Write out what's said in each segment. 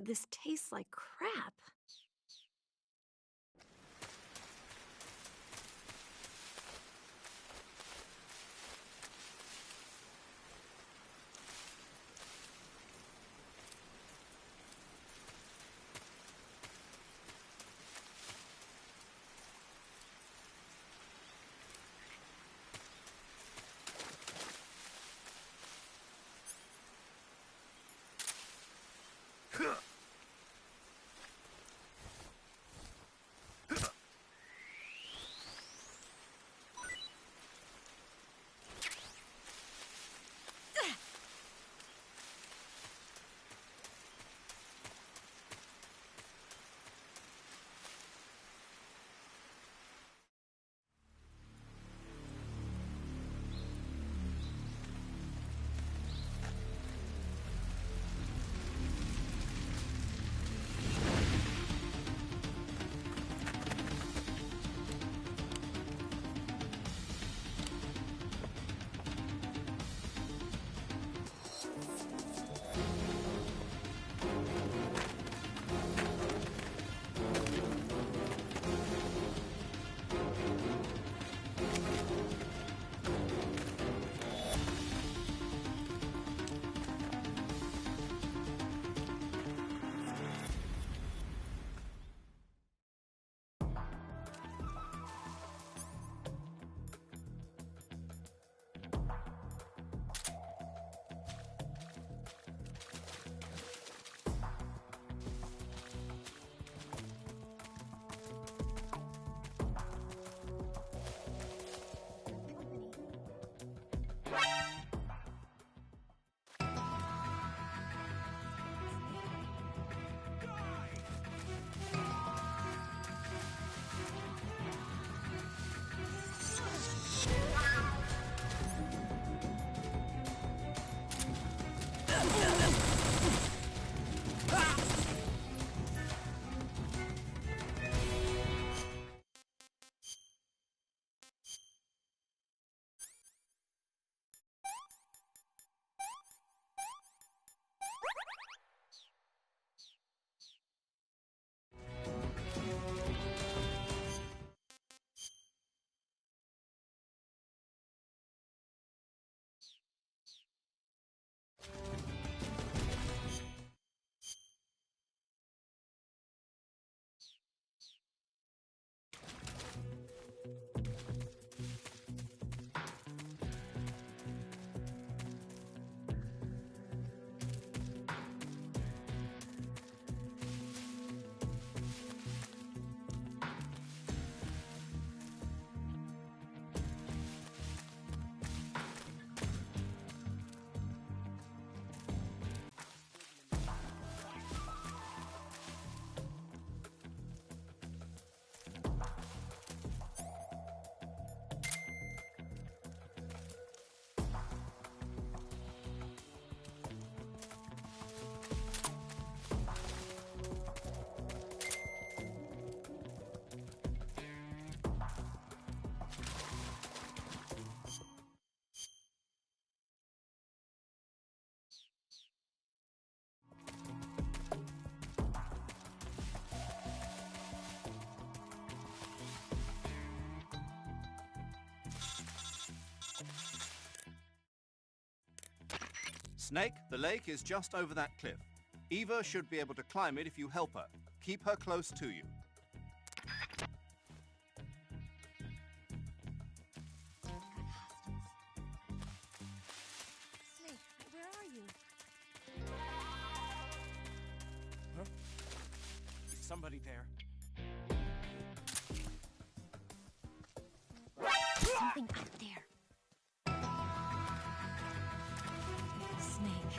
This tastes like crap. Snake, the lake is just over that cliff. Eva should be able to climb it if you help her. Keep her close to you. Snake, where are you? Huh? Is somebody there? Something out there. Snake.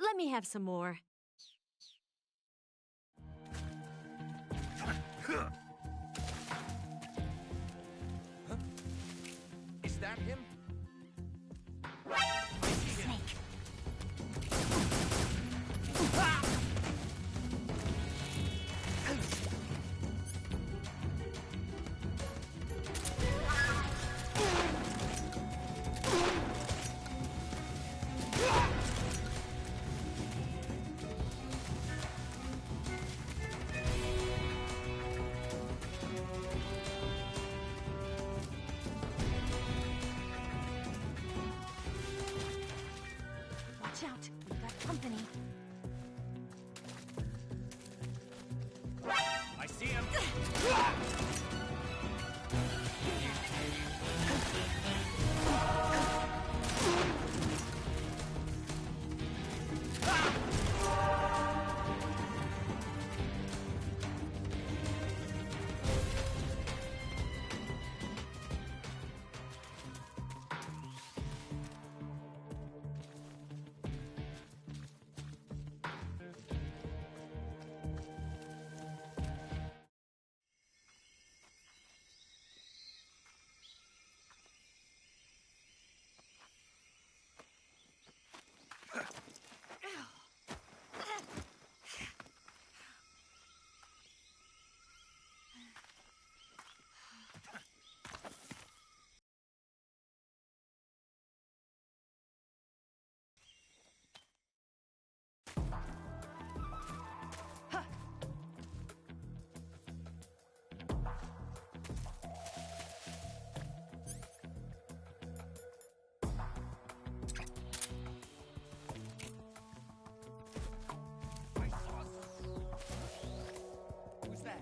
Let me have some more. Is that him? I see him. Snake. Watch out, we've got company. I see him. Who's that?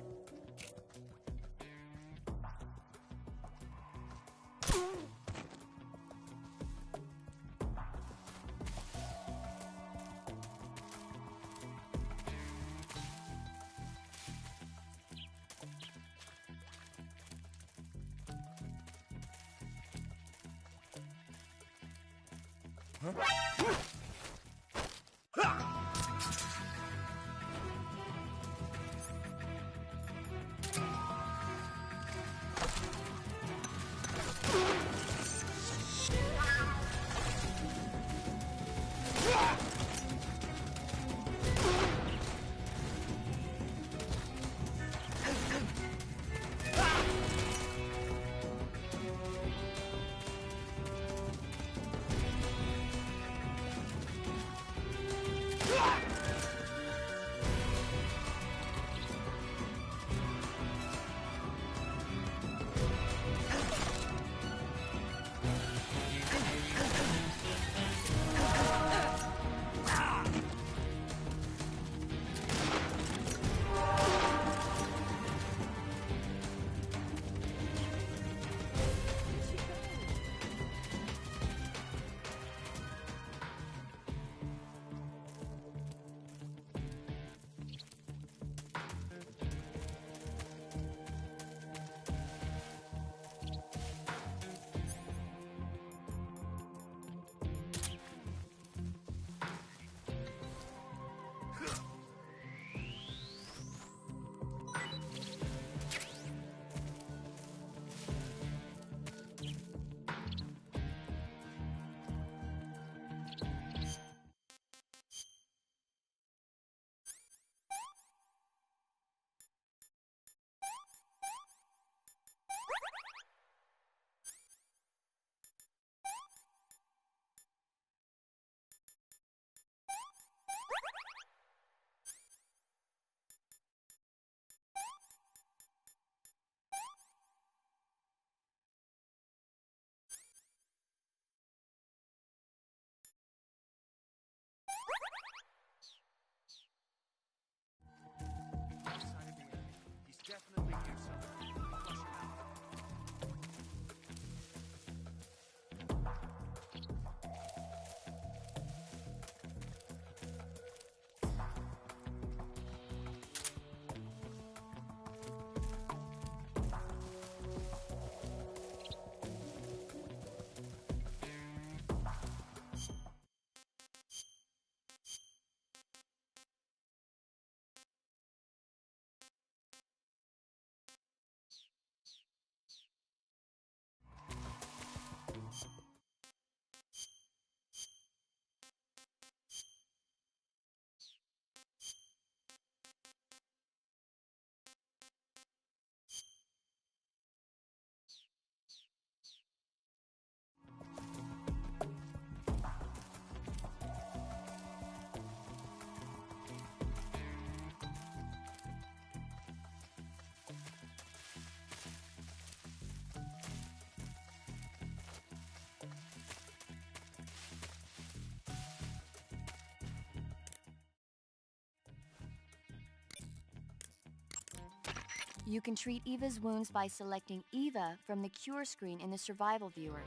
You can treat Eva's wounds by selecting Eva from the cure screen in the survival viewer.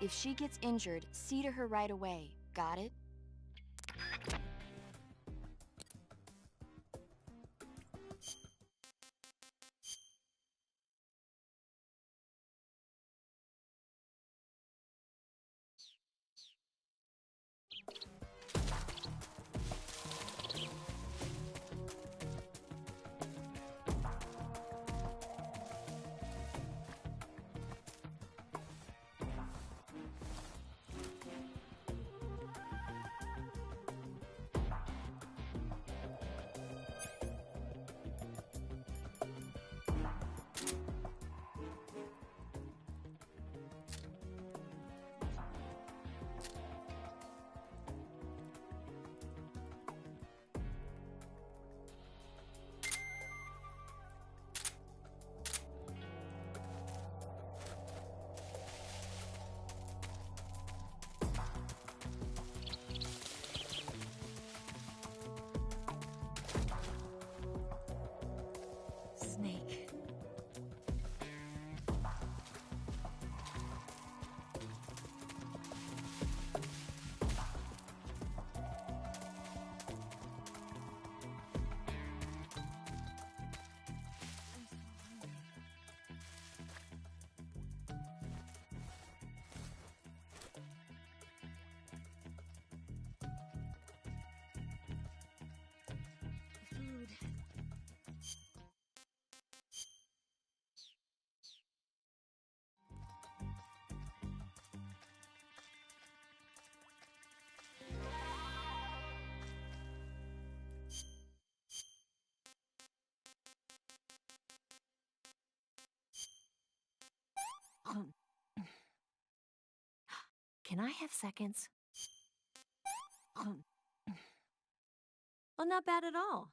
If she gets injured, see to her right away. Got it? Snake. Food. Can I have seconds? Well, not bad at all.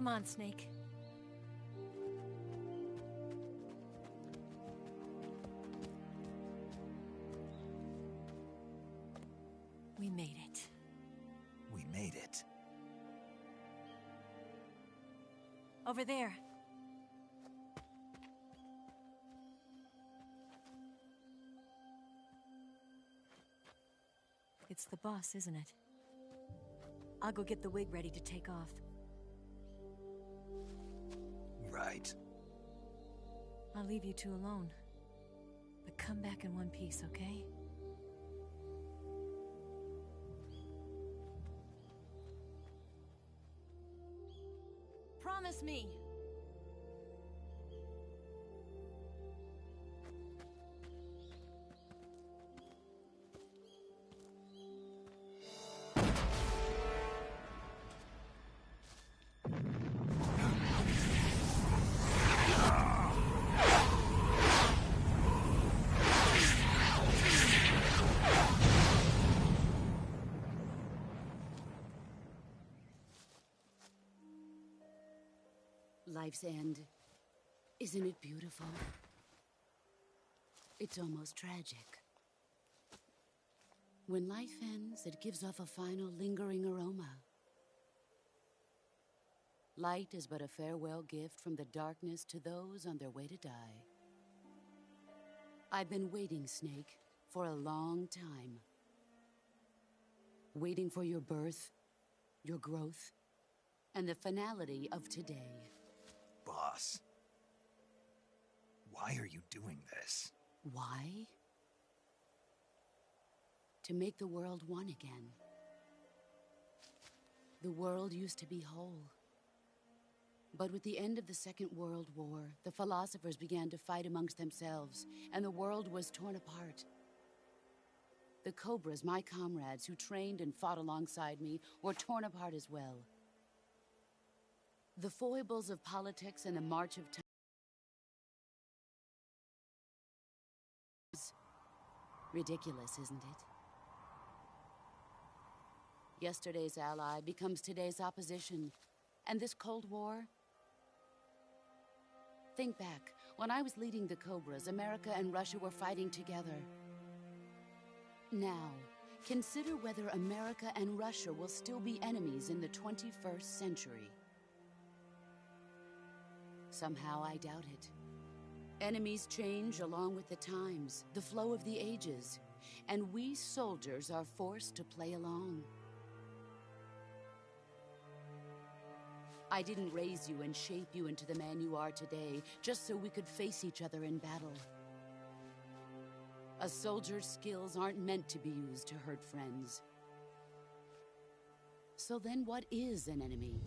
Come on, Snake. We made it. We made it. Over there. It's the boss, isn't it? I'll go get the wig ready to take off. Right. I'll leave you two alone. But come back in one piece, okay? Promise me! Life's end. Isn't it beautiful? It's almost tragic. When life ends, it gives off a final lingering aroma. Light is but a farewell gift from the darkness to those on their way to die. I've been waiting, Snake, for a long time. Waiting for your birth, your growth, and the finality of today. Boss. Why are you doing this? Why? To make the world one again. The world used to be whole. But with the end of the Second World War, the philosophers began to fight amongst themselves, and the world was torn apart. The Cobras, my comrades who trained and fought alongside me, were torn apart as well. The foibles of politics and the march of time. Ridiculous, isn't it? Yesterday's ally becomes today's opposition. And this Cold War? Think back. When I was leading the Cobras, America and Russia were fighting together. Now, consider whether America and Russia will still be enemies in the 21st century. Somehow I doubt it. Enemies change along with the times, the flow of the ages, and we soldiers are forced to play along. I didn't raise you and shape you into the man you are today just so we could face each other in battle. A soldier's skills aren't meant to be used to hurt friends. So then what is an enemy?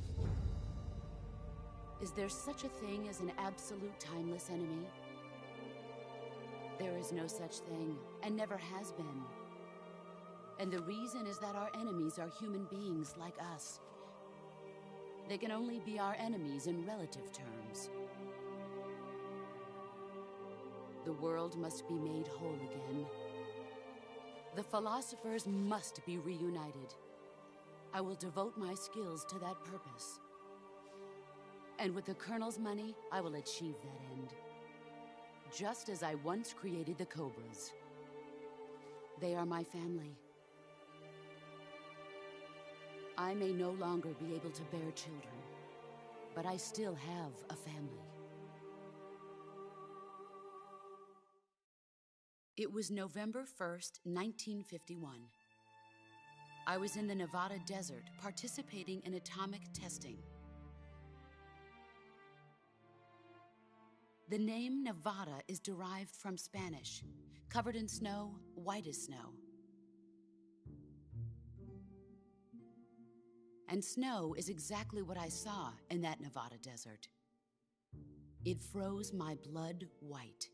Is there such a thing as an absolute timeless enemy? There is no such thing, and never has been. And the reason is that our enemies are human beings like us. They can only be our enemies in relative terms. The world must be made whole again. The philosophers must be reunited. I will devote my skills to that purpose. And with the Colonel's money, I will achieve that end. Just as I once created the Cobras. They are my family. I may no longer be able to bear children, but I still have a family. It was November 1st, 1951. I was in the Nevada desert participating in atomic testing. The name Nevada is derived from Spanish, covered in snow, white as snow. And snow is exactly what I saw in that Nevada desert. It froze my blood white.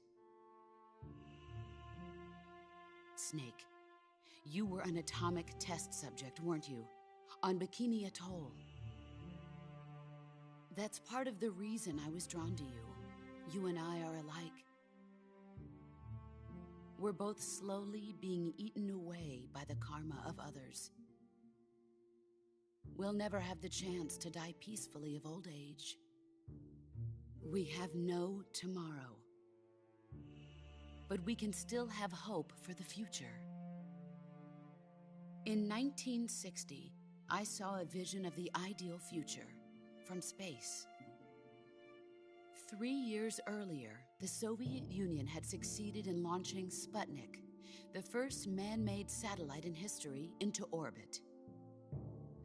Snake, you were an atomic test subject, weren't you? On Bikini Atoll. That's part of the reason I was drawn to you. You and I are alike. We're both slowly being eaten away by the karma of others. we'll never have the chance to die peacefully of old age. We have no tomorrow. But we can still have hope for the future. In 1960, I saw a vision of the ideal future from space. 3 years earlier, the Soviet Union had succeeded in launching Sputnik, the first man-made satellite in history, into orbit.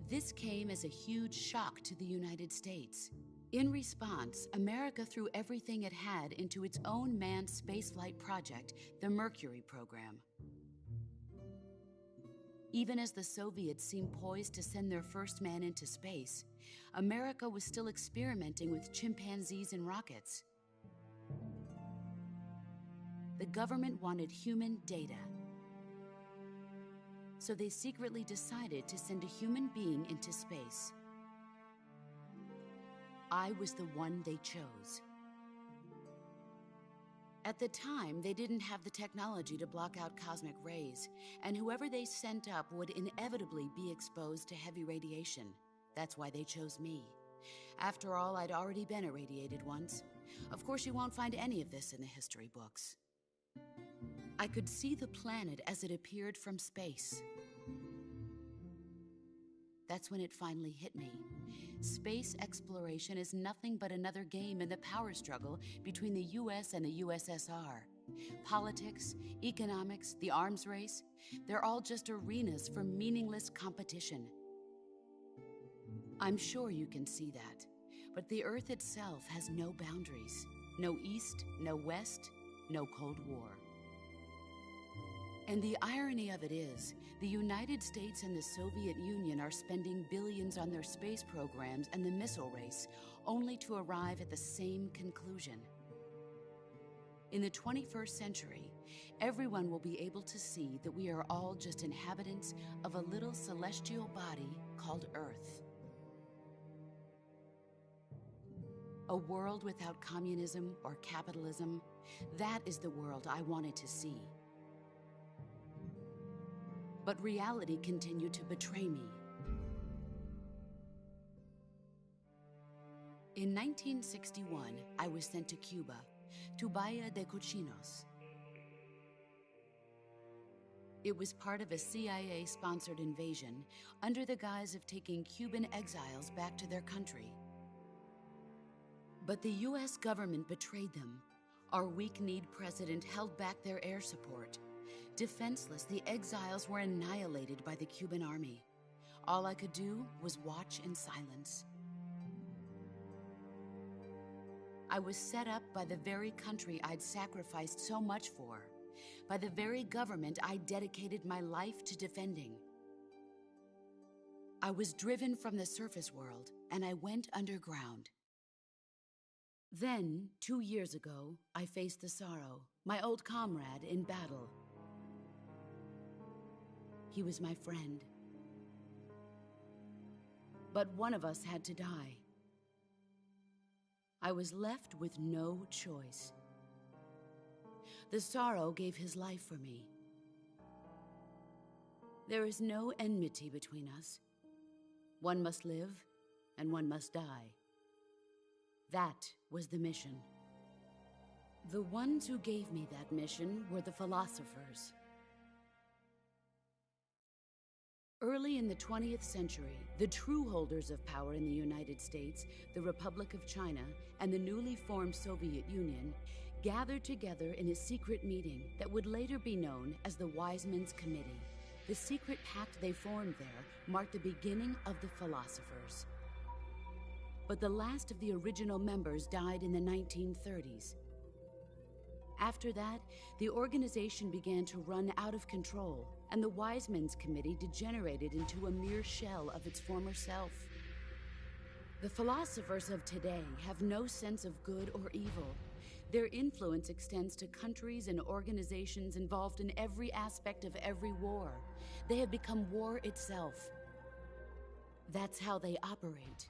This came as a huge shock to the United States. In response, America threw everything it had into its own manned spaceflight project, the Mercury program. Even as the Soviets seemed poised to send their first man into space, America was still experimenting with chimpanzees and rockets. The government wanted human data, so they secretly decided to send a human being into space. I was the one they chose. At the time, they didn't have the technology to block out cosmic rays, and whoever they sent up would inevitably be exposed to heavy radiation. That's why they chose me. After all, I'd already been irradiated once. Of course, you won't find any of this in the history books. I could see the planet as it appeared from space. That's when it finally hit me. Space exploration is nothing but another game in the power struggle between the US and the USSR. Politics, economics, the arms race, they're all just arenas for meaningless competition. I'm sure you can see that, but the Earth itself has no boundaries. No East, no West, no Cold War. And the irony of it is, the United States and the Soviet Union are spending billions on their space programs and the missile race, only to arrive at the same conclusion. In the 21st century, everyone will be able to see that we are all just inhabitants of a little celestial body called Earth. A world without communism or capitalism, that is the world I wanted to see. But reality continued to betray me. In 1961, I was sent to Cuba, to Bahia de Cochinos. It was part of a CIA-sponsored invasion under the guise of taking Cuban exiles back to their country. But the US government betrayed them. Our weak-kneed president held back their air support. Defenseless, the exiles were annihilated by the Cuban army. All I could do was watch in silence. I was set up by the very country I'd sacrificed so much for, by the very government I dedicated my life to defending. I was driven from the surface world, and I went underground. Then, 2 years ago, I faced the Sorrow, my old comrade in battle. He was my friend. But one of us had to die. I was left with no choice. The Sorrow gave his life for me. There is no enmity between us. One must live, and one must die. That was the mission. The ones who gave me that mission were the philosophers. Early in the 20th century, the true holders of power in the United States, the Republic of China, and the newly formed Soviet Union gathered together in a secret meeting that would later be known as the Wiseman's Committee. The secret pact they formed there marked the beginning of the philosophers. But the last of the original members died in the 1930s. After that, the organization began to run out of control, and the Wiseman's Committee degenerated into a mere shell of its former self. The philosophers of today have no sense of good or evil. Their influence extends to countries and organizations involved in every aspect of every war. They have become war itself. That's how they operate.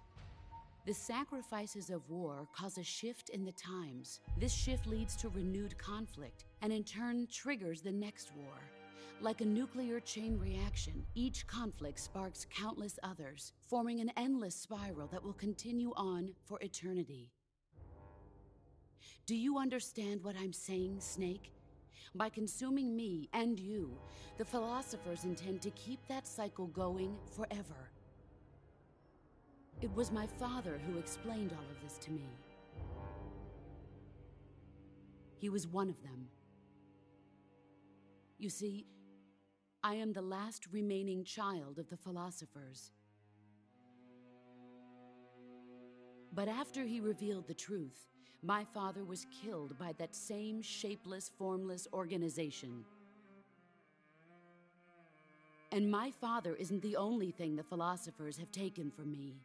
The sacrifices of war cause a shift in the times. This shift leads to renewed conflict, and in turn triggers the next war. Like a nuclear chain reaction, each conflict sparks countless others, forming an endless spiral that will continue on for eternity. Do you understand what I'm saying, Snake? By consuming me and you, the philosophers intend to keep that cycle going forever. It was my father who explained all of this to me. He was one of them. You see, I am the last remaining child of the philosophers. But after he revealed the truth, my father was killed by that same shapeless, formless organization. And my father isn't the only thing the philosophers have taken from me.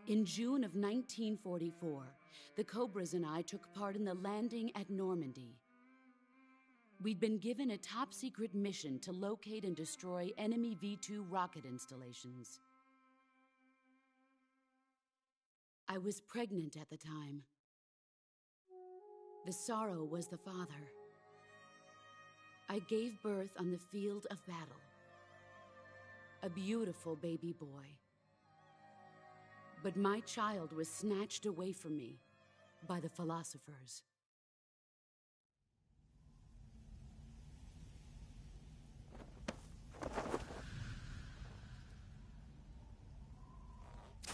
In June of 1944, the Cobras and I took part in the landing at Normandy. We'd been given a top-secret mission to locate and destroy enemy V-2 rocket installations. I was pregnant at the time. The sorrow was the father. I gave birth on the field of battle. A beautiful baby boy. But my child was snatched away from me by the philosophers.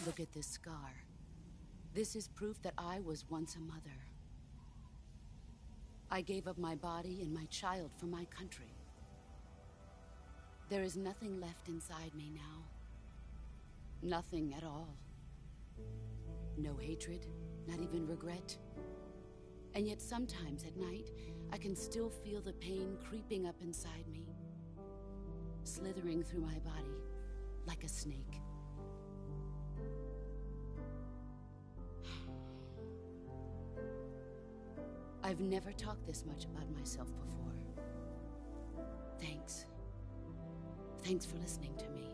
Look at this scar. This is proof that I was once a mother. I gave up my body and my child for my country. There is nothing left inside me now. Nothing at all. No hatred, not even regret. And yet sometimes at night, I can still feel the pain creeping up inside me, slithering through my body like a snake. I've never talked this much about myself before. Thanks. Thanks for listening to me.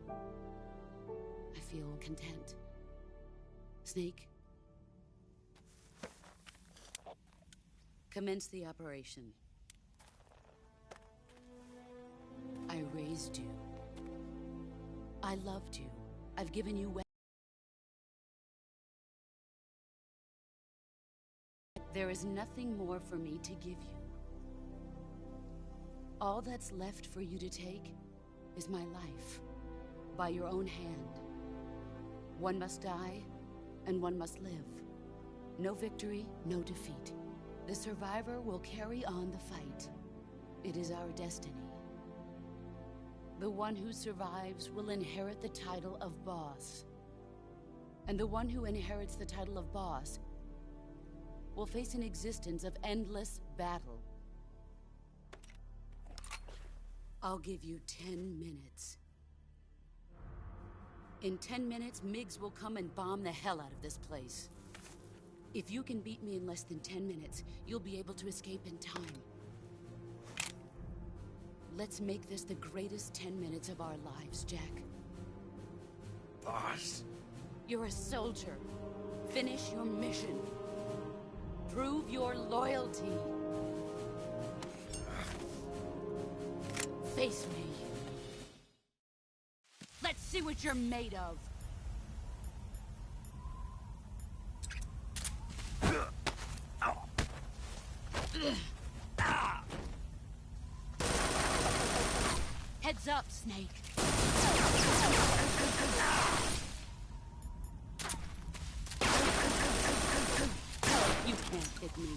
I feel content. Snake, commence the operation. I raised you. I loved you. I've given you weapons. There is nothing more for me to give you. All that's left for you to take is my life, by your own hand. One must die, and one must live. No victory, no defeat. The survivor will carry on the fight. It is our destiny. The one who survives will inherit the title of boss. And the one who inherits the title of boss will face an existence of endless battle. I'll give you 10 minutes. In 10 minutes, Miggs will come and bomb the hell out of this place. If you can beat me in less than 10 minutes, you'll be able to escape in time. Let's make this the greatest 10 minutes of our lives, Jack. Boss. You're a soldier. Finish your mission. Prove your loyalty. Face me. Let's see what you're made of. Heads up, Snake. You can't hit me.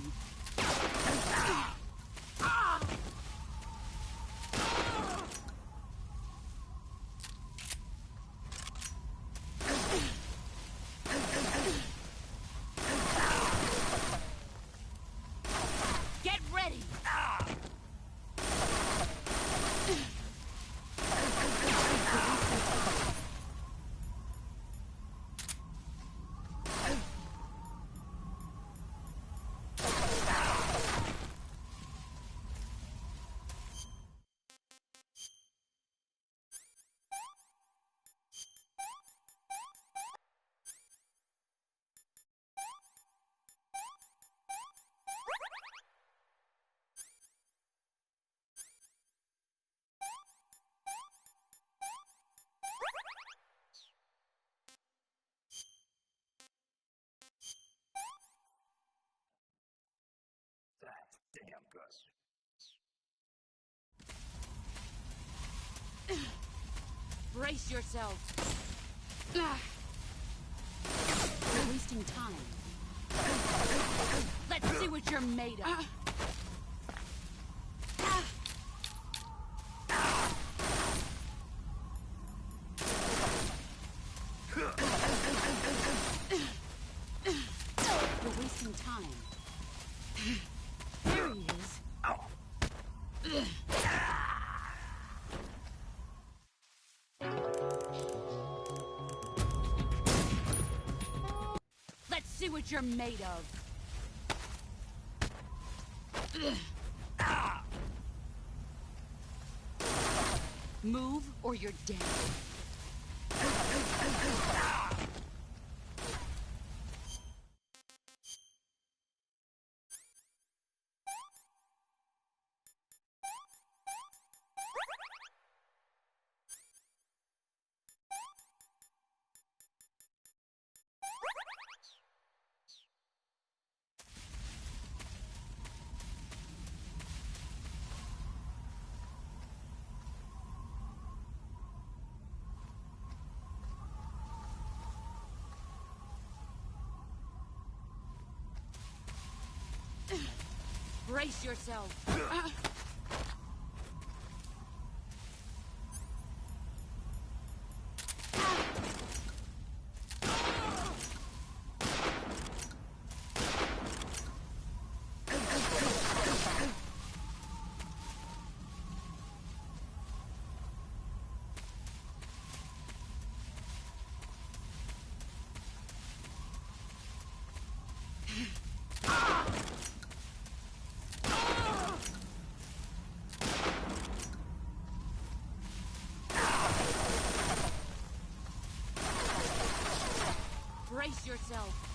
Get ready. Brace yourself. You're wasting time. Let's see what you're made of. You're wasting time. There he is. Let's see what you're made of. Move or you're dead. Brace yourself. Brace yourself.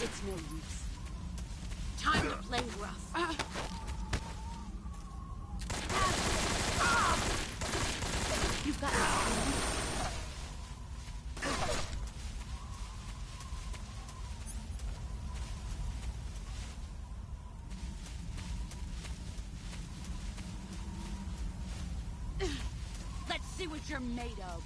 It's no use. Time to play rough. You've got Let's see what you're made of.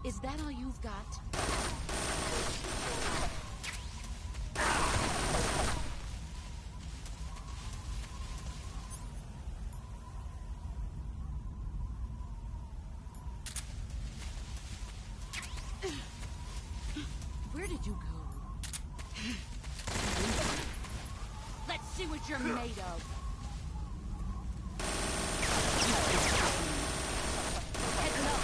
Is that all you've got? Where did you go? Let's see what you're made of. Head low.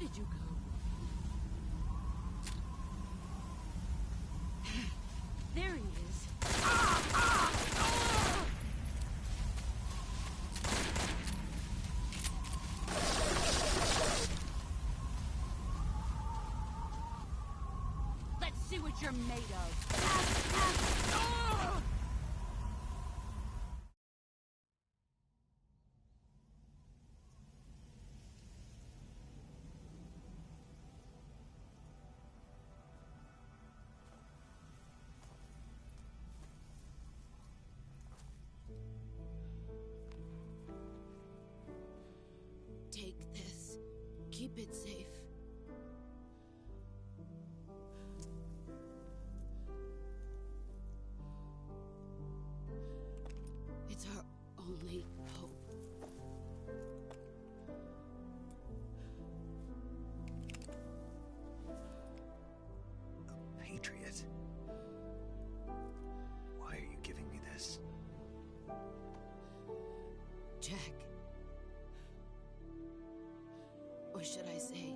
did you go? There he is. Let's see what you're made of. Take this. Keep it safe. It's our only hope. A patriot? Why are you giving me this? Jack. Or should I say,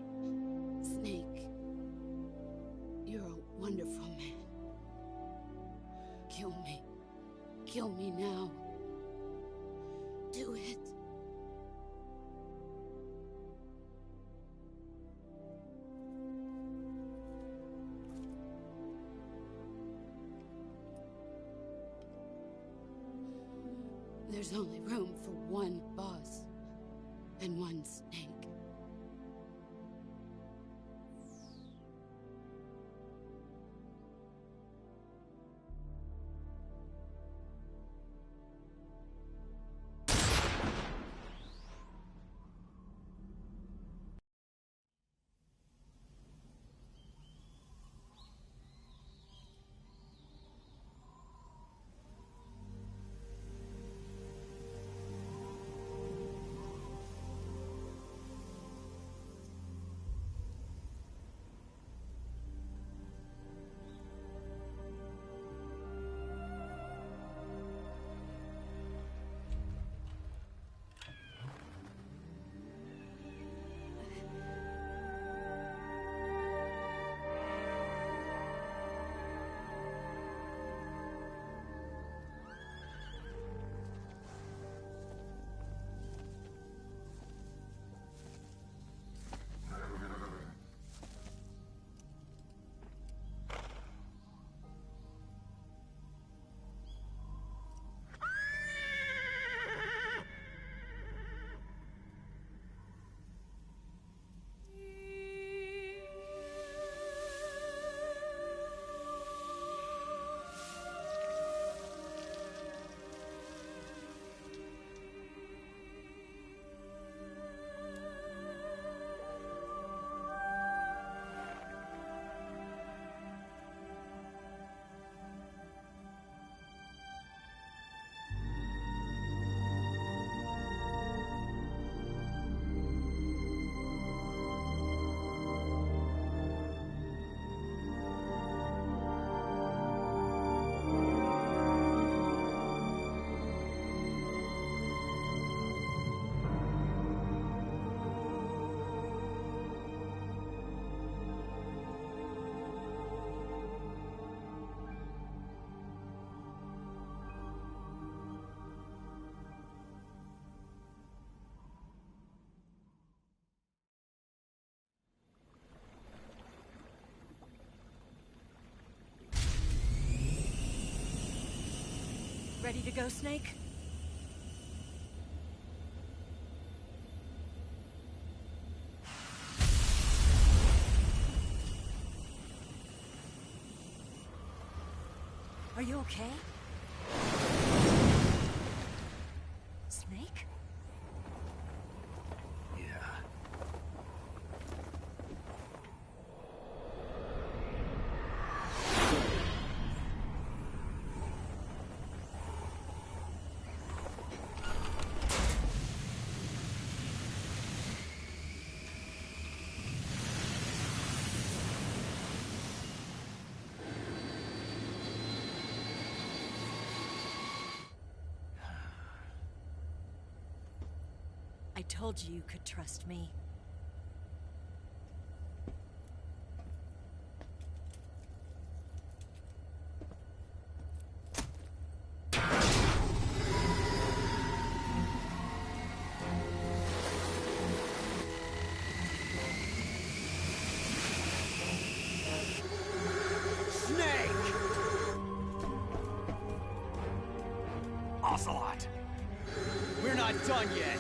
Snake? You're a wonderful man. Kill me. Kill me now. Do it. There's only room for one boss and one snake. Ready to go, Snake? Are you okay? Snake? Yeah. I told you you could trust me. Ocelot! We're not done yet!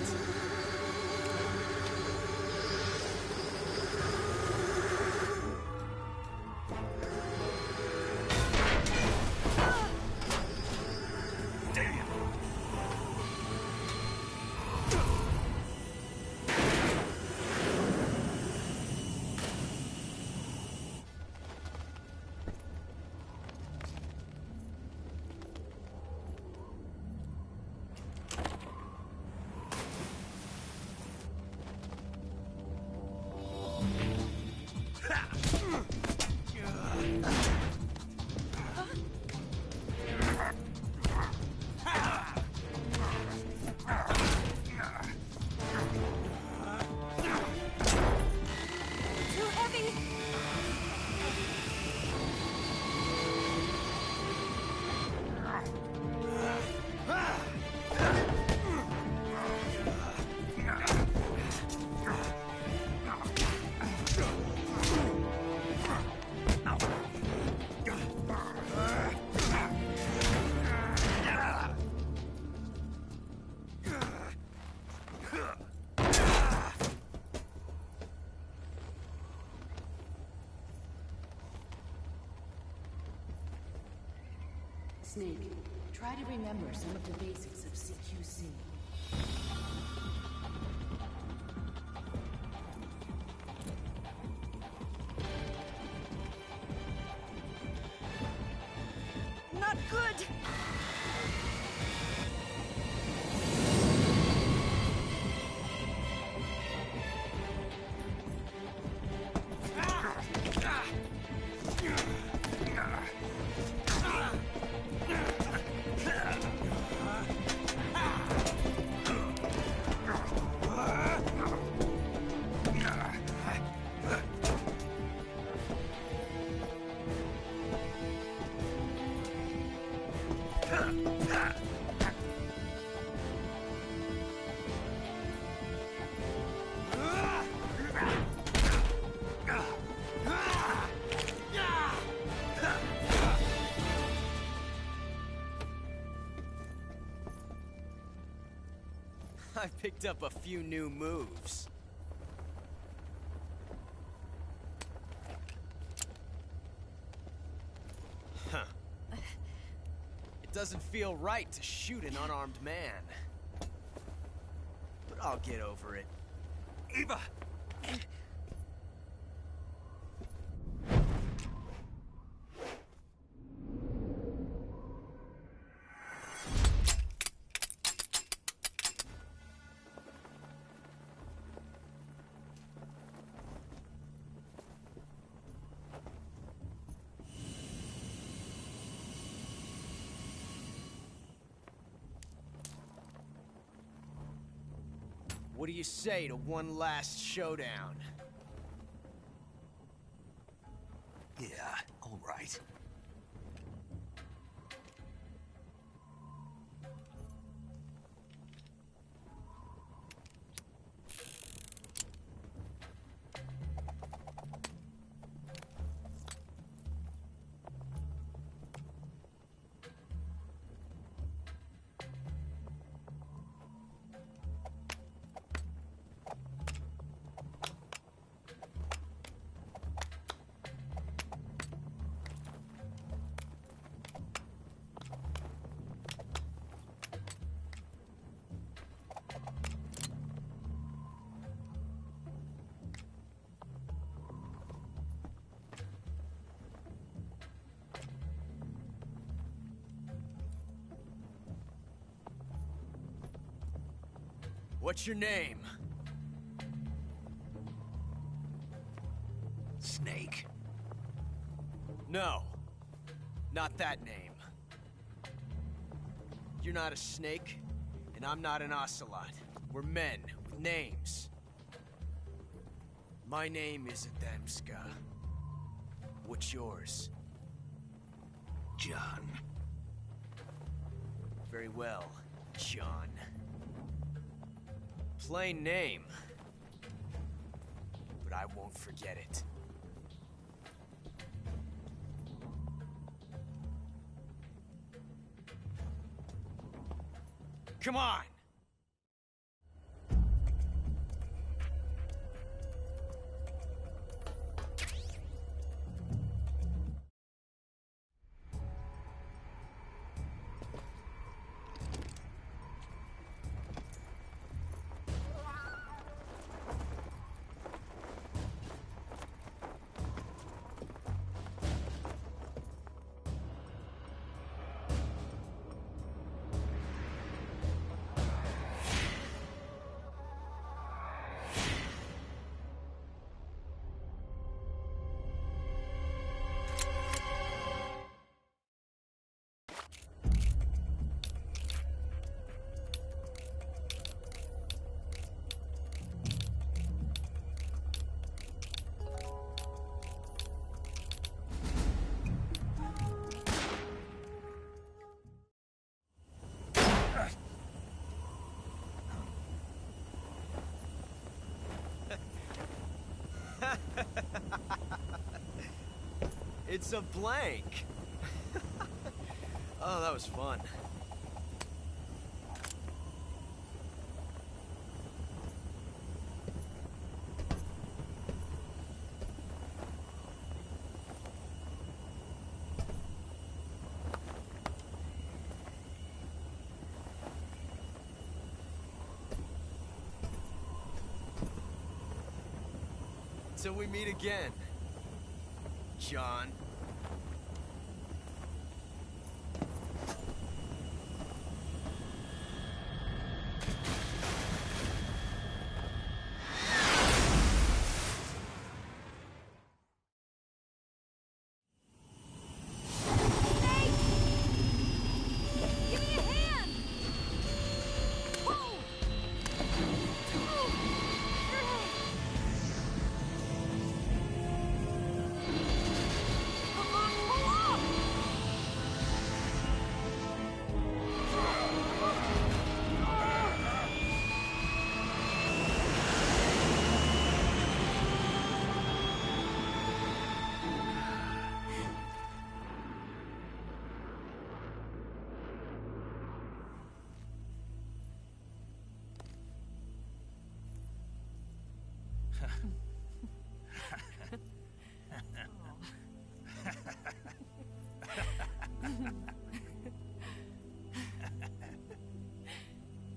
Snake, try to remember some of the basics of CQC. Not good! I picked up a few new moves. Huh. It doesn't feel right to shoot an unarmed man. But I'll get over it. Eva! What do you say to one last showdown? Yeah, all right. What's your name? Snake. No. Not that name. You're not a snake, and I'm not an ocelot. We're men with names. My name is Adamska. What's yours? John. Very well, John. Plain name. But I won't forget it. Come on! It's a blank. Oh, that was fun. Till we meet again, John.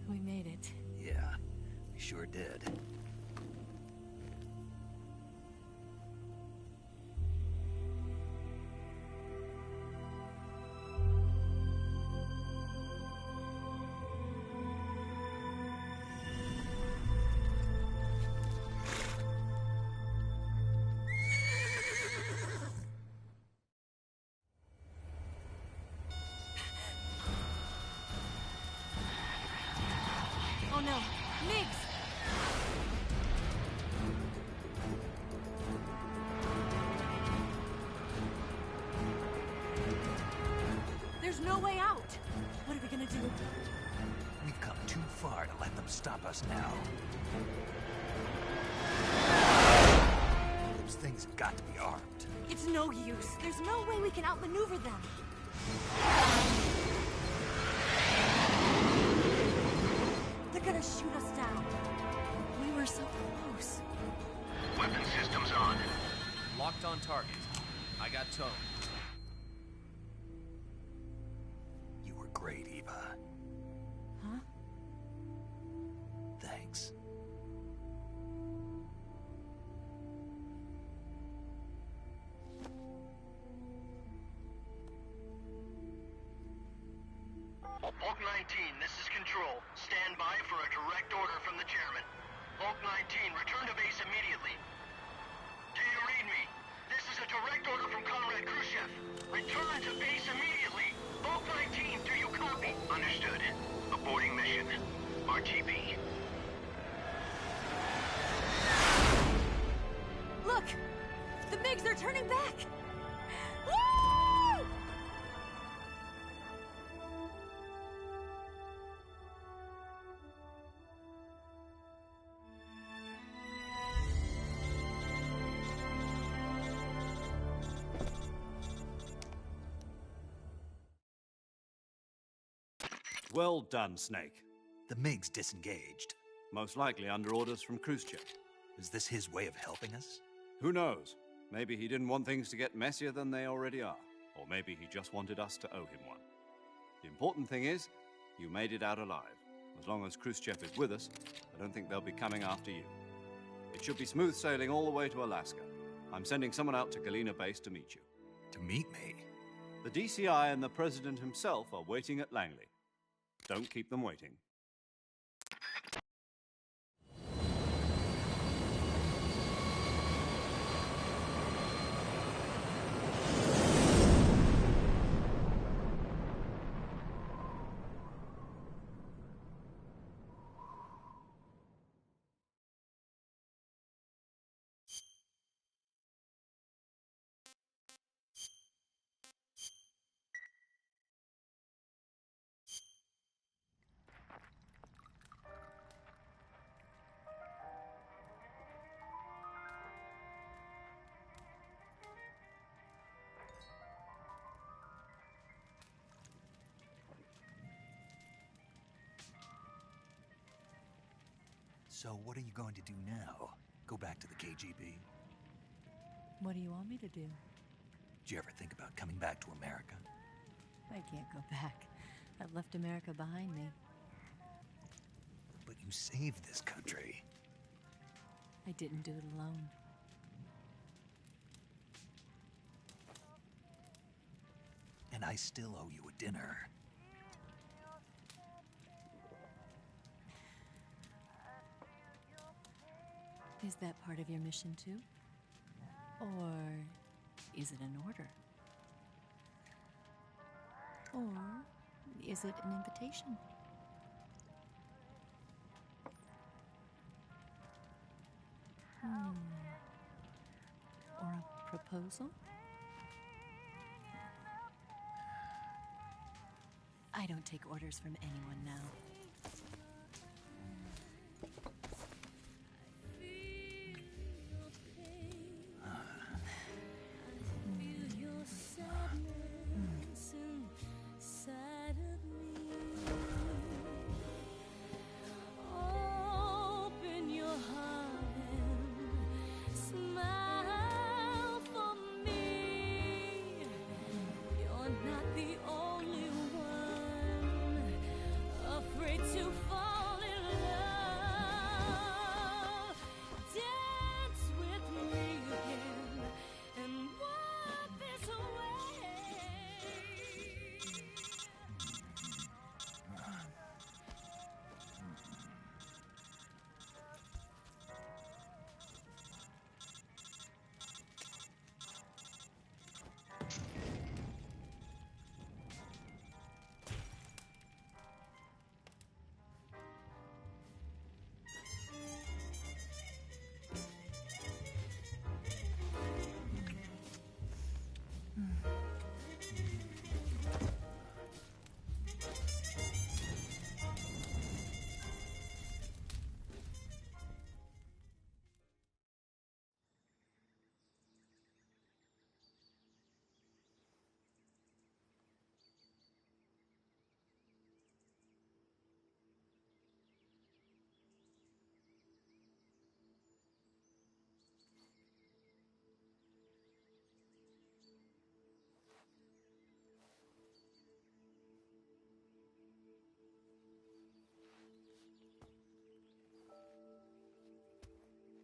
We made it. Yeah, we sure did. Oh no, Miggs! There's no way out! What are we gonna do? We've come too far to let them stop us now. Those things have got to be armed. It's no use. There's no way we can outmaneuver them. They're gonna shoot us down. We were so close. Weapon systems on. Locked on target. I got towed. You were great, Eva. Huh? Thanks. Hulk 19, this is Control. Stand by for a direct order from the chairman. Hulk 19, return to base immediately. Do you read me? This is a direct order from Comrade Khrushchev. Return to base immediately. Hulk 19, do you copy? Understood. Aborting mission. RTB. Look! The MiGs are turning back! Woo! Well done, Snake. The MiG's disengaged. Most likely under orders from Khrushchev. Is this his way of helping us? Who knows? Maybe he didn't want things to get messier than they already are. Or maybe he just wanted us to owe him one. The important thing is, you made it out alive. As long as Khrushchev is with us, I don't think they'll be coming after you. It should be smooth sailing all the way to Alaska. I'm sending someone out to Galena Base to meet you. To meet me? The DCI and the President himself are waiting at Langley. Don't keep them waiting. So what are you going to do now? Go back to the KGB? What do you want me to do? Did you ever think about coming back to America? I can't go back. I've left America behind me. But you saved this country. I didn't do it alone. And I still owe you a dinner. Is that part of your mission too? Or is it an order? Or is it an invitation? Or a proposal? I don't take orders from anyone now.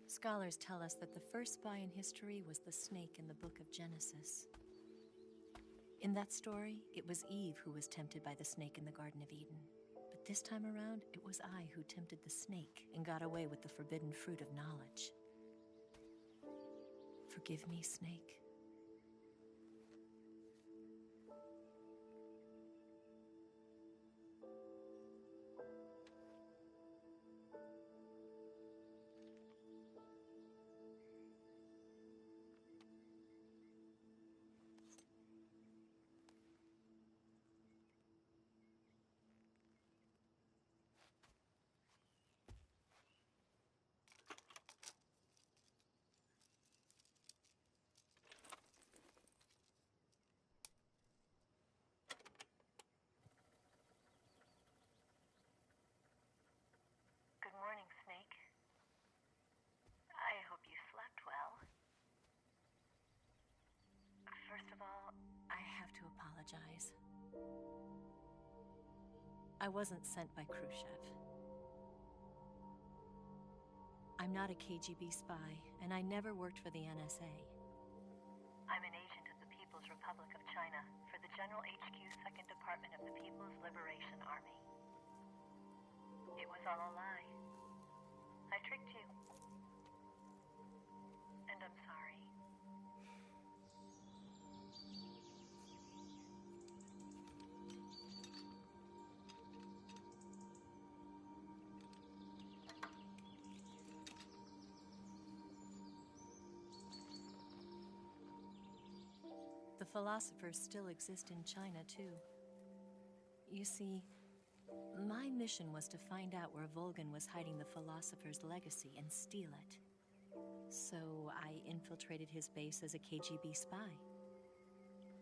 Scholars tell us that the first spy in history was the snake in the book of Genesis. In that story, it was Eve who was tempted by the snake in the Garden of Eden. But this time around, it was I who tempted the snake and got away with the forbidden fruit of knowledge. Forgive me, Snake. apologize. I wasn't sent by Khrushchev. I'm not a KGB spy, and I never worked for the NSA. I'm an agent of the People's Republic of China for the General HQ 2nd Department of the People's Liberation Army. It was all a lie. I tricked you. And I'm sorry. The philosophers still exist in China, too. You see, my mission was to find out where Volgin was hiding the philosopher's legacy and steal it. So I infiltrated his base as a KGB spy.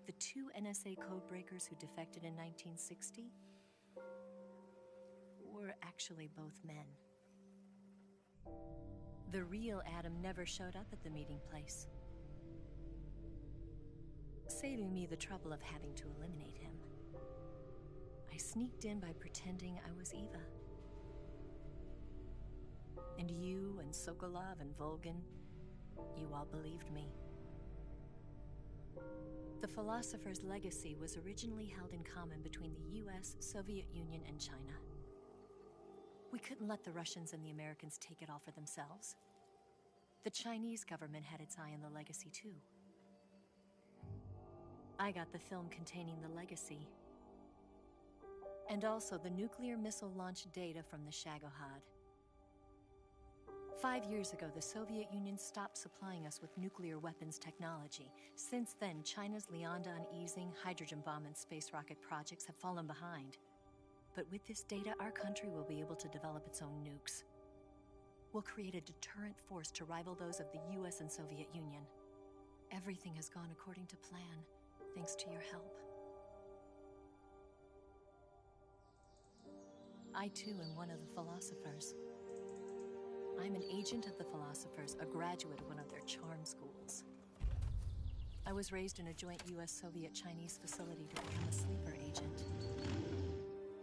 The 2 NSA codebreakers who defected in 1960 were actually both men. The real Adam never showed up at the meeting place, saving me the trouble of having to eliminate him. I sneaked in by pretending I was Eva. And you and Sokolov and Volgin, you all believed me. The philosopher's legacy was originally held in common between the US, Soviet Union, and China. We couldn't let the Russians and the Americans take it all for themselves. The Chinese government had its eye on the legacy, too. I got the film containing the legacy, and also the nuclear missile launch data from the Shagohod. 5 years ago, the Soviet Union stopped supplying us with nuclear weapons technology. Since then, China's Liaodong easing, hydrogen bomb, and space rocket projects have fallen behind. But with this data, our country will be able to develop its own nukes. We'll create a deterrent force to rival those of the US and Soviet Union. Everything has gone according to plan, thanks to your help. I too am one of the philosophers. I'm an agent of the philosophers, a graduate of one of their charm schools. I was raised in a joint US-Soviet-Chinese facility to become a sleeper agent.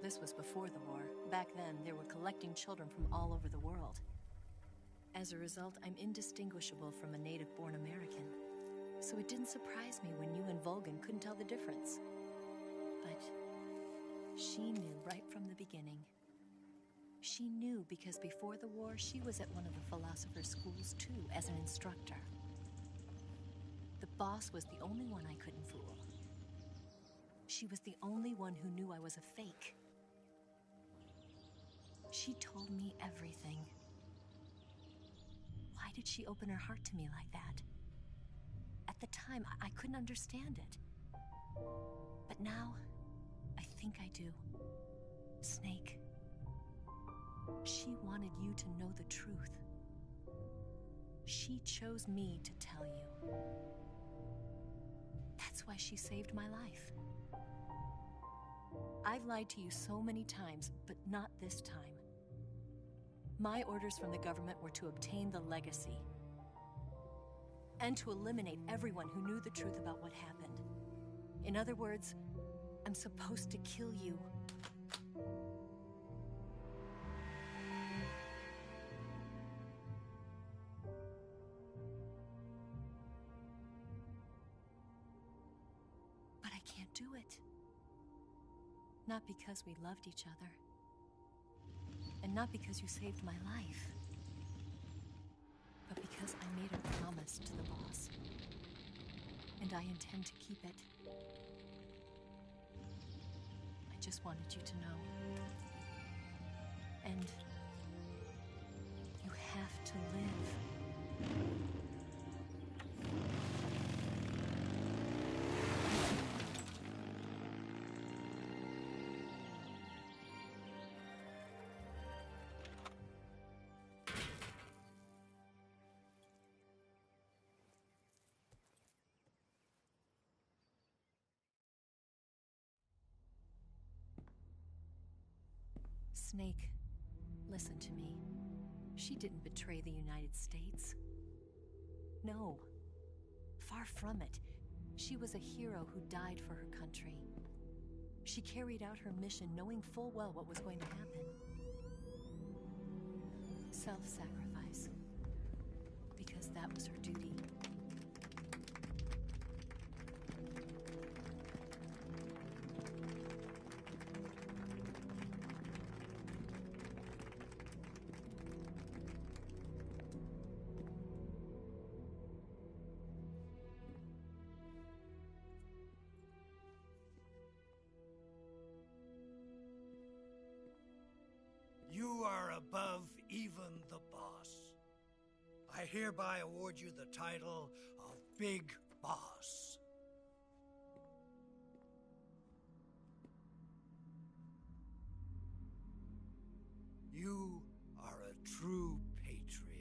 This was before the war. Back then, they were collecting children from all over the world. As a result, I'm indistinguishable from a native-born American. So it didn't surprise me when you and Volgin couldn't tell the difference. But she knew right from the beginning. She knew because before the war, she was at one of the philosopher's schools too, as an instructor. The boss was the only one I couldn't fool. She was the only one who knew I was a fake. She told me everything. Why did she open her heart to me like that? At the time, I couldn't understand it. But now, I think I do. Snake. She wanted you to know the truth. She chose me to tell you. That's why she saved my life. I've lied to you so many times, but not this time. My orders from the government were to obtain the legacy and to eliminate everyone who knew the truth about what happened. In other words, I'm supposed to kill you. But I can't do it. Not because we loved each other. And not because you saved my life. But because I made a promise to the boss. And I intend to keep it. I just wanted you to know. And you have to live. Snake, listen to me. She didn't betray the United States. No. Far from it. She was a hero who died for her country. She carried out her mission knowing full well what was going to happen. Self-sacrifice. Because that was her duty. You are above even the boss. I hereby award you the title of Big Boss. You are a true patriot.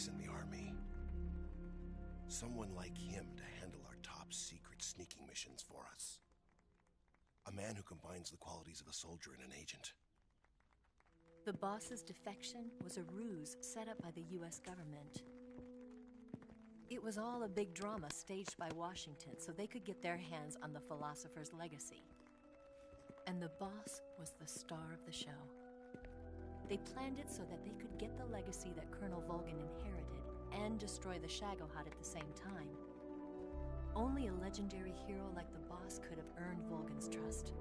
In the army. Someone like him to handle our top secret sneaking missions for us. A man who combines the qualities of a soldier and an agent. The boss's defection was a ruse set up by the US government. It was all a big drama staged by Washington so they could get their hands on the philosopher's legacy. And the boss was the star of the show. They planned it so that they could get the legacy that Colonel Volgin inherited and destroy the Shagohod at the same time. Only a legendary hero like the boss could have earned Volgin's trust.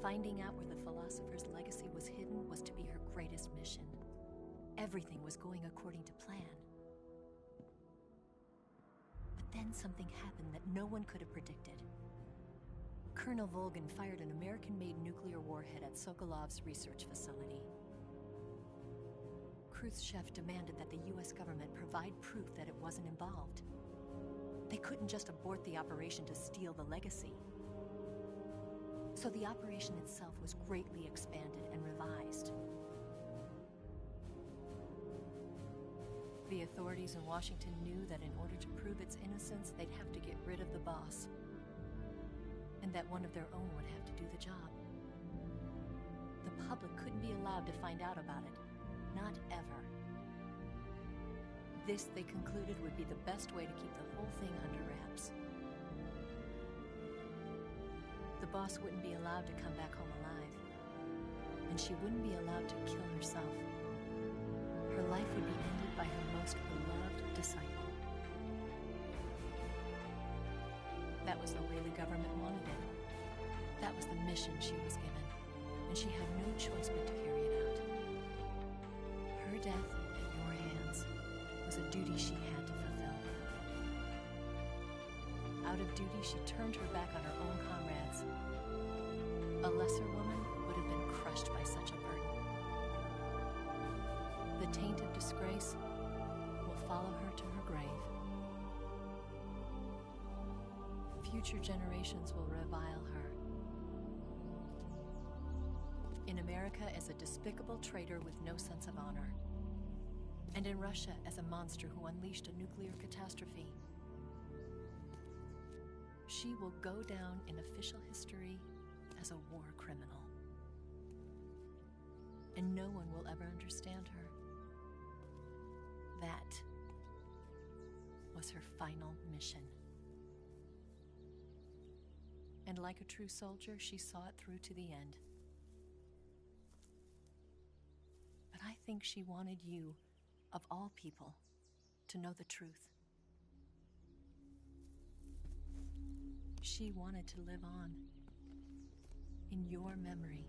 Finding out where the philosopher's legacy was hidden was to be her greatest mission. Everything was going according to plan. But then something happened that no one could have predicted. Colonel Volgin fired an American-made nuclear warhead at Sokolov's research facility. Khrushchev demanded that the US government provide proof that it wasn't involved. They couldn't just abort the operation to steal the legacy. So the operation itself was greatly expanded and revised. The authorities in Washington knew that in order to prove its innocence, they'd have to get rid of the boss. And that one of their own would have to do the job. The public couldn't be allowed to find out about it. Not ever. This, they concluded, would be the best way to keep the whole thing under wraps. The boss wouldn't be allowed to come back home alive. And she wouldn't be allowed to kill herself. Her life would be ended by her most beloved disciple. That was the way the government wanted it. That was the mission she was given. And she had no choice but to carry it out. Her death at your hands was a duty she had to fulfill. Out of duty, she turned her back on her own comrades. A lesser woman would have been crushed by such a burden. The taint of disgrace will follow her to her grave. Future generations will revile her. In America as a despicable traitor with no sense of honor. And in Russia as a monster who unleashed a nuclear catastrophe. She will go down in official history as a war criminal. And no one will ever understand her. That was her final mission. And like a true soldier, she saw it through to the end. But I think she wanted you, of all people, to know the truth. She wanted to live on in your memory.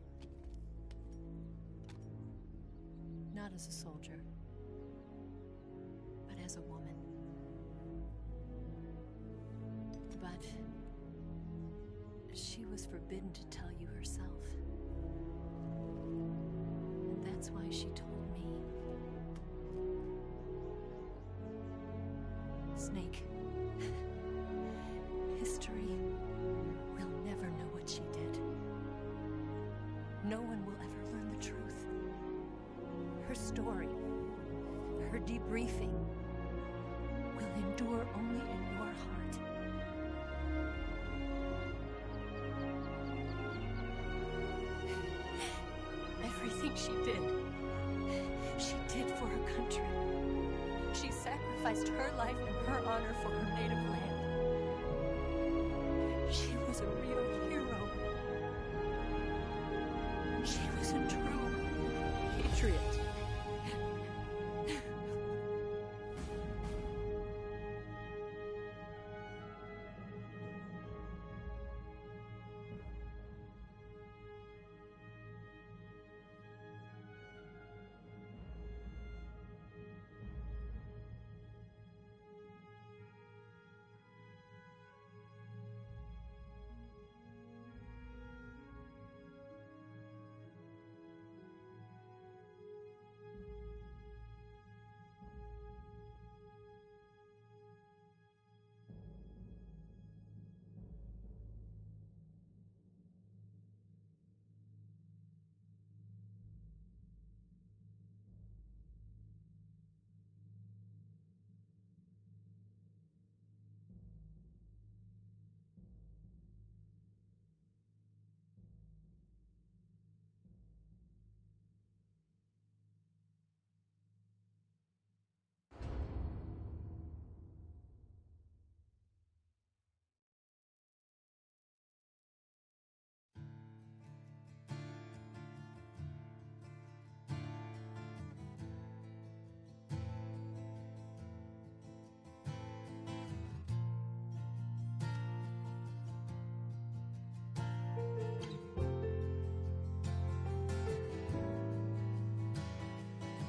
not as a soldier, but as a woman. But she was forbidden to tell you herself. And that's why she told me. Snake, history will never know what she did. No one will ever learn the truth. Her story, her debriefing, will endure only in your heart. Everything she did for her country. She sacrificed her life and her honor for her native land. She was a real hero. She was a true patriot.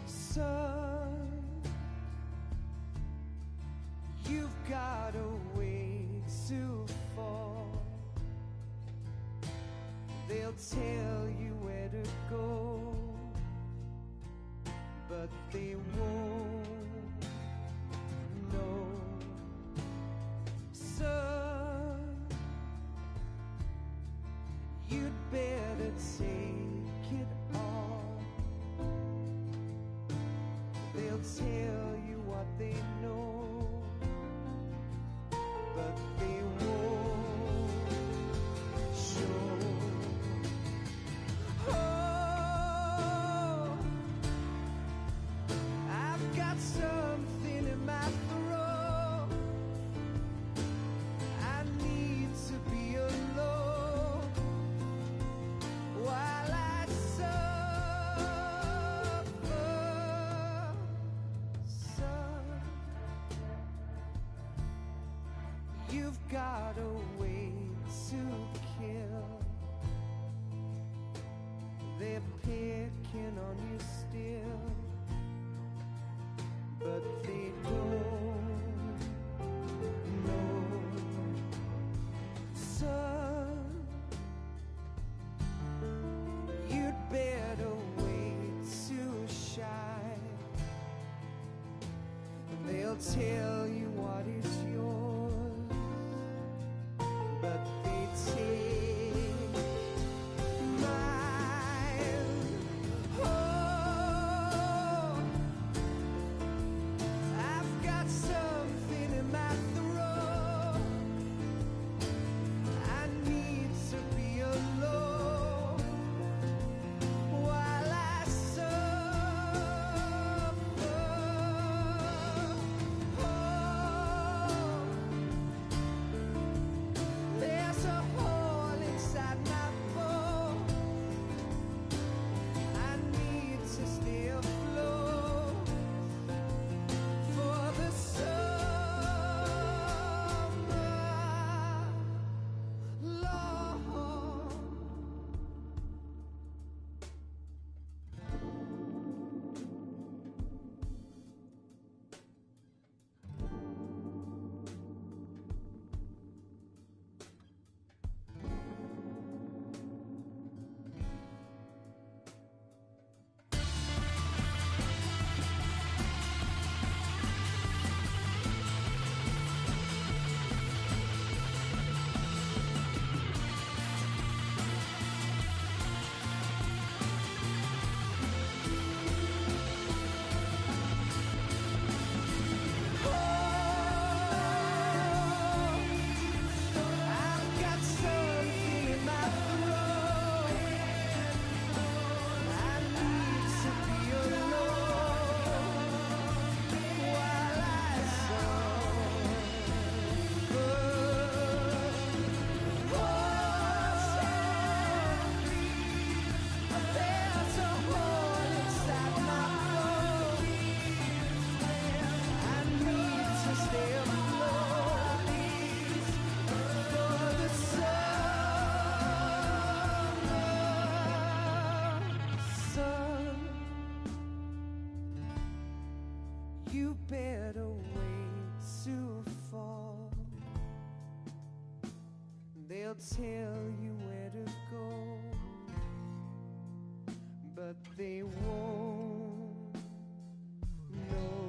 Son, you've got a way to fall. They'll tell you where to go, but they won't know. Son, you'd better take it all. They'll tell you what they know, but they won't show. Oh, I've got something in my throat. I need to be alone while I suffer. Son, you've got a way to kill. They're picking on you still, but they don't know. Son, you'd better wait to shine. They'll tell you what is yours, but they take mine. Oh, I've got something in my throat. I need to be alone while I suffer. Oh, You better wait to fall. They'll tell you where to go, but they won't know.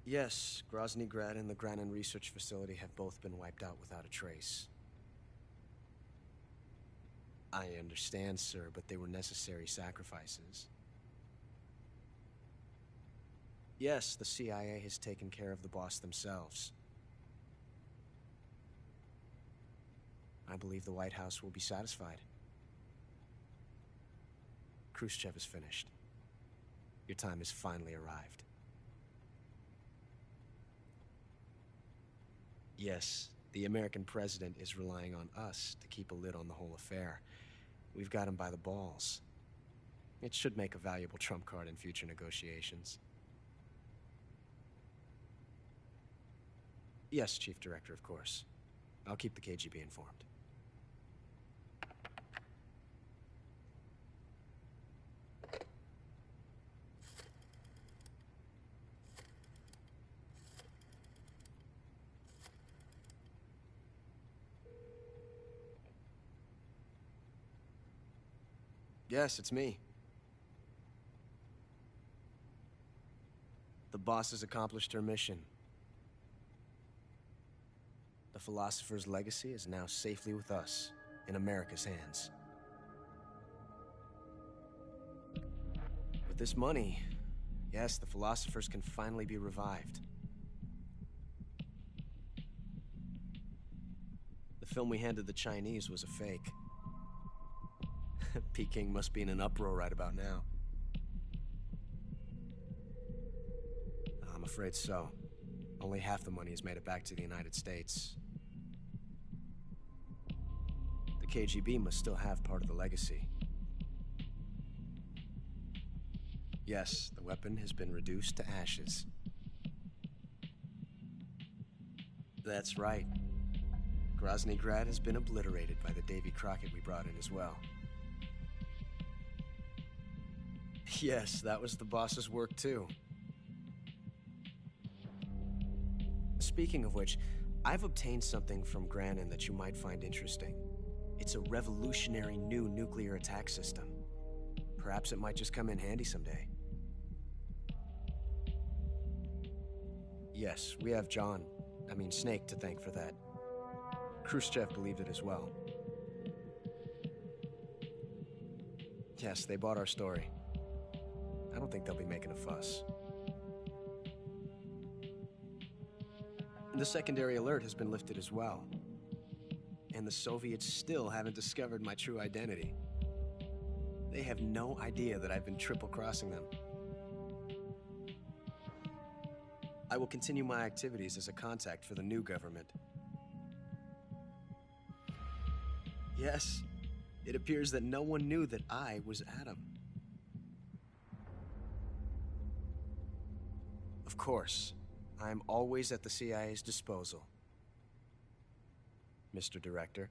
Yes, Grozny Grad and the Granin Research Facility have both been wiped out without a trace. I understand, sir, but they were necessary sacrifices. Yes, the CIA has taken care of the boss themselves. I believe the White House will be satisfied. Khrushchev is finished. Your time has finally arrived. Yes, the American president is relying on us to keep a lid on the whole affair. We've got him by the balls. It should make a valuable trump card in future negotiations. Yes, Chief Director, of course. I'll keep the KGB informed. Yes, it's me. The boss has accomplished her mission. The philosopher's legacy is now safely with us, in America's hands. With this money, yes, the philosophers can finally be revived. The film we handed the Chinese was a fake. Peking must be in an uproar right about now. I'm afraid so. Only half the money has made it back to the United States. The KGB must still have part of the legacy. Yes, the weapon has been reduced to ashes. That's right. Grozny Grad has been obliterated by the Davy Crockett we brought in as well. Yes, that was the boss's work too. Speaking of which, I've obtained something from Granin that you might find interesting. It's a revolutionary new nuclear attack system. Perhaps it might just come in handy someday. Yes, we have Snake to thank for that. Khrushchev believed it as well. Yes, they bought our story. I don't think they'll be making a fuss. The secondary alert has been lifted as well. And the Soviets still haven't discovered my true identity. They have no idea that I've been triple-crossing them. I will continue my activities as a contact for the new government. Yes, it appears that no one knew that I was Adam. Of course, I am always at the CIA's disposal, Mr. Director.